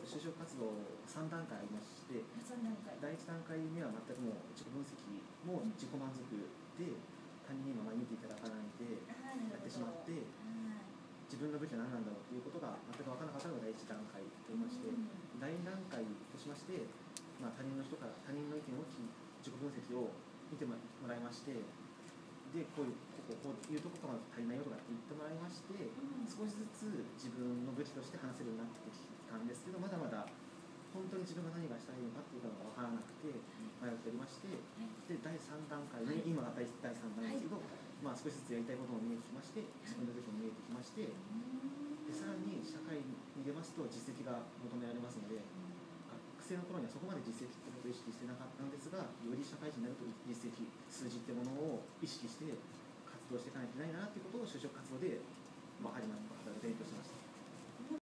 就職活動3段階ありまして、第1段階目は全くもう自己分析も自己満足で他人に見ていただかないでやってしまって、自分の武器は何なんだろうということが全く分からなかったのが第1段階といいまして、第2段階としまして、他人の人から他人の意見を自己分析を見てもらいまして、でこういうところが足りないよとかって言ってもらいまして、少しずつ自分の武器として話せるようになってきたんですけど、まだまだ本当に自分が何がしたいのかっていうのが分からなくて迷っておりまして、で第3段階に、今が第3弾ですけど、少しずつやりたいことも見えてきまして、自分の武器も見えてきまして、でさらに社会に出ますと実績が求められますので、学生の頃にはそこまで実績ってことを意識してなかったのですが、より社会人になると実績、数字ってものを意識して活動していかないといけないなっていうことを就職活動で分かりました。勉強しました。